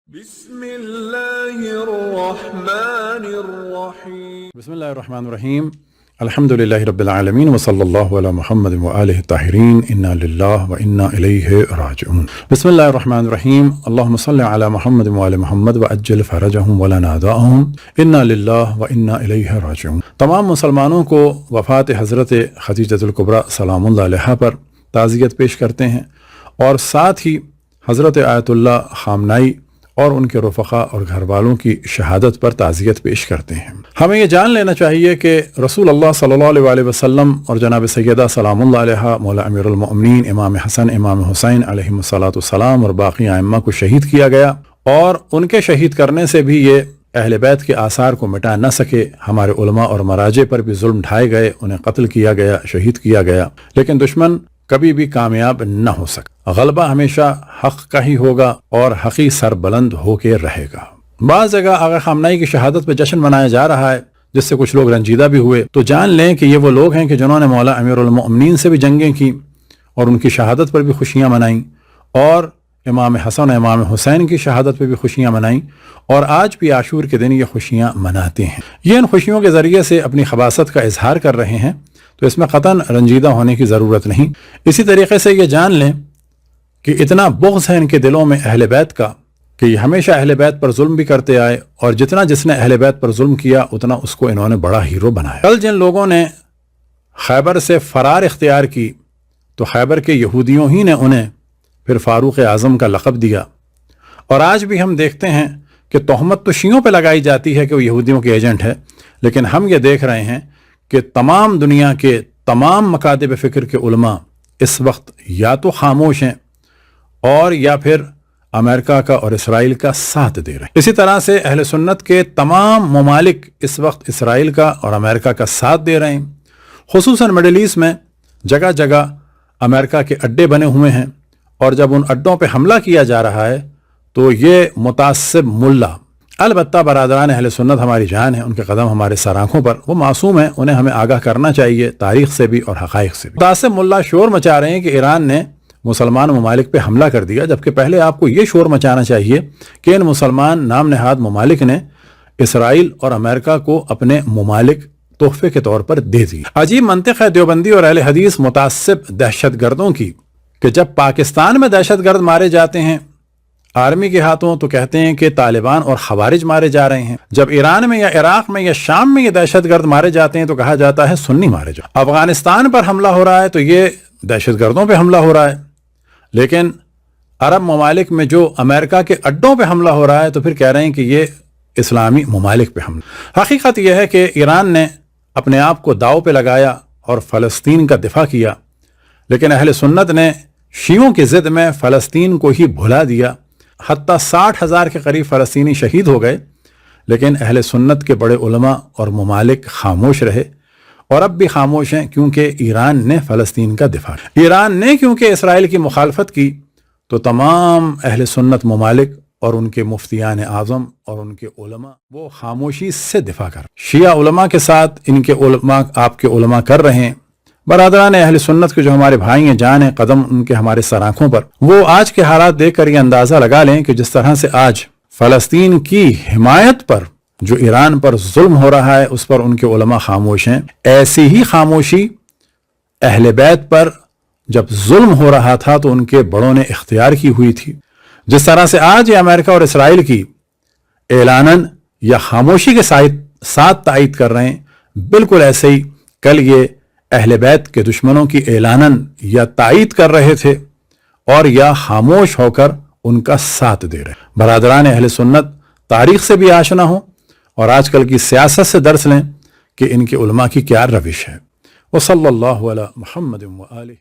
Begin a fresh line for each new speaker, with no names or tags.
بسم اللہ الرحمن الرحیم الحمد للہ رب العالمین وصلی اللہ علی محمد وآلہ الطاہرین انا للہ وانا الیہ راجعون۔ بسم اللہ الرحمن الرحیم اللہم صلی علی محمد وآل محمد وعجل فرجہم ولا ناداہم انا للہ وانا الیہ راجعون۔ تمام مسلمانوں کو وفات حضرت خدیجہ الکبریٰ سلام اللہ علیہا پر تعزیت پیش کرتے ہیں، اور ساتھ ہی حضرت آیت اللہ خامنائی اور ان کے رفقا اور گھر والوں کی شہادت پر تعزیت پیش کرتے ہیں۔ ہمیں یہ جان لینا چاہیے کہ رسول اللہ صلی اللہ علیہ وسلم اور جناب سیدہ سلام اللہ علیہا مولا امیر المؤمنین امام حسن امام حسین علیہم السلام اور باقی ائمہ کو شہید کیا گیا، اور ان کے شہید کرنے سے بھی یہ اہل بیت کے آثار کو مٹا نہ سکے۔ ہمارے علماء اور مراجع پر بھی ظلم ڈھائے گئے، انہیں قتل کیا گیا، شہید کیا گیا، لیکن دشمن کبھی بھی کامیاب نہ ہو سکا۔ غلبہ ہمیشہ حق کا ہی ہوگا اور حقی سر بلند ہو کے رہے گا۔ بعض جگہ آغا خامنائی کی شہادت پہ جشن منایا جا رہا ہے، جس سے کچھ لوگ رنجیدہ بھی ہوئے، تو جان لیں کہ یہ وہ لوگ ہیں کہ جنہوں نے مولا امیر المؤمنین سے بھی جنگیں کی اور ان کی شہادت پر بھی خوشیاں منائیں، اور امام حسن امام حسین کی شہادت پہ بھی خوشیاں منائیں، اور آج بھی عاشور کے دن یہ خوشیاں مناتے ہیں۔ یہ ان خوشیوں کے ذریعے سے اپنی خباثت کا اظہار کر رہے ہیں، تو اس میں قطعاً رنجیدہ ہونے کی ضرورت نہیں۔ اسی طریقے سے یہ جان لیں کہ اتنا بغض ہے ان کے دلوں میں اہل بیت کا کہ یہ ہمیشہ اہل بیت پر ظلم بھی کرتے آئے، اور جتنا جس نے اہل بیت پر ظلم کیا اتنا اس کو انہوں نے بڑا ہیرو بنایا۔ کل جن لوگوں نے خیبر سے فرار اختیار کی تو خیبر کے یہودیوں ہی نے انہیں پھر فاروق اعظم کا لقب دیا، اور آج بھی ہم دیکھتے ہیں کہ تہمت تو شیعوں پہ لگائی جاتی ہے کہ وہ یہودیوں کے ایجنٹ ہے، لیکن ہم یہ دیکھ رہے ہیں کہ تمام دنیا کے تمام مکاتب فکر کے علماء اس وقت یا تو خاموش ہیں اور یا پھر امریکہ کا اور اسرائیل کا ساتھ دے رہے ہیں۔ اسی طرح سے اہل سنت کے تمام ممالک اس وقت اسرائیل کا اور امریکہ کا ساتھ دے رہے ہیں۔ خصوصاً مڈل ایسٹ میں جگہ جگہ امریکہ کے اڈے بنے ہوئے ہیں، اور جب ان اڈوں پہ حملہ کیا جا رہا ہے تو یہ متعصب ملا، البتہ برادران اہل سنت ہماری جان ہیں، ان کے قدم ہمارے سر آنکھوں پر، وہ معصوم ہیں، انہیں ہمیں آگاہ کرنا چاہیے تاریخ سے بھی اور حقائق سے بھی۔ متعصب ملا شور مچا رہے ہیں کہ ایران نے مسلمان ممالک پہ حملہ کر دیا، جبکہ پہلے آپ کو یہ شور مچانا چاہیے کہ ان مسلمان نام نہاد ممالک نے اسرائیل اور امریکہ کو اپنے ممالک تحفے کے طور پر دے دی۔ عجیب منطق ہے دیوبندی اور اہل حدیث متعصب دہشت گردوں کی کہ جب پاکستان میں دہشت گرد مارے جاتے ہیں آرمی کے ہاتھوں تو کہتے ہیں کہ طالبان اور خوارج مارے جا رہے ہیں، جب ایران میں یا عراق میں یا شام میں یہ دہشت گرد مارے جاتے ہیں تو کہا جاتا ہے سنی مارے جا۔ افغانستان پر حملہ ہو رہا ہے تو یہ دہشت گردوں پہ حملہ ہو رہا ہے، لیکن عرب ممالک میں جو امریکہ کے اڈوں پہ حملہ ہو رہا ہے تو پھر کہہ رہے ہیں کہ یہ اسلامی ممالک پہ حملہ۔ حقیقت یہ ہے کہ ایران نے اپنے آپ کو داؤ پہ لگایا اور فلسطین کا دفاع کیا، لیکن اہل سنت نے شیعوں کی ضد میں فلسطین کو ہی بھلا دیا، حتیٰ 60,000 کے قریب فلسطینی شہید ہو گئے، لیکن اہل سنت کے بڑے علماء اور ممالک خاموش رہے، اور اب بھی خاموش ہیں، کیونکہ ایران نے فلسطین کا دفاع کیا۔ ایران نے کیونکہ اسرائیل کی مخالفت کی تو تمام اہل سنت ممالک اور ان کے مفتیان اعظم اور ان کے علماء وہ خاموشی سے دفاع کر، شیعہ علماء کے ساتھ ان کے علماء آپ کے علماء کر رہے ہیں۔ برادران اہل سنت کے جو ہمارے بھائی ہیں، جان ہیں، قدم ان کے ہمارے سر آنکھوں پر، وہ آج کے حالات دیکھ کر یہ اندازہ لگا لیں کہ جس طرح سے آج فلسطین کی حمایت پر جو ایران پر ظلم ہو رہا ہے اس پر ان کے علماء خاموش ہیں، ایسی ہی خاموشی اہل بیت پر جب ظلم ہو رہا تھا تو ان کے بڑوں نے اختیار کی ہوئی تھی۔ جس طرح سے آج یہ امریکہ اور اسرائیل کی اعلاناً یا خاموشی کے ساتھ تائید کر رہے ہیں، بالکل ایسے ہی کل یہ اہل بیت کے دشمنوں کی اعلاناً یا تائید کر رہے تھے اور یا خاموش ہو کر ان کا ساتھ دے رہے۔ برادران اہل سنت تاریخ سے بھی آشنا ہوں اور آج کل کی سیاست سے درس لیں کہ ان کے علماء کی کیا روش ہے۔ وصلی اللہ علی محمد وآلہ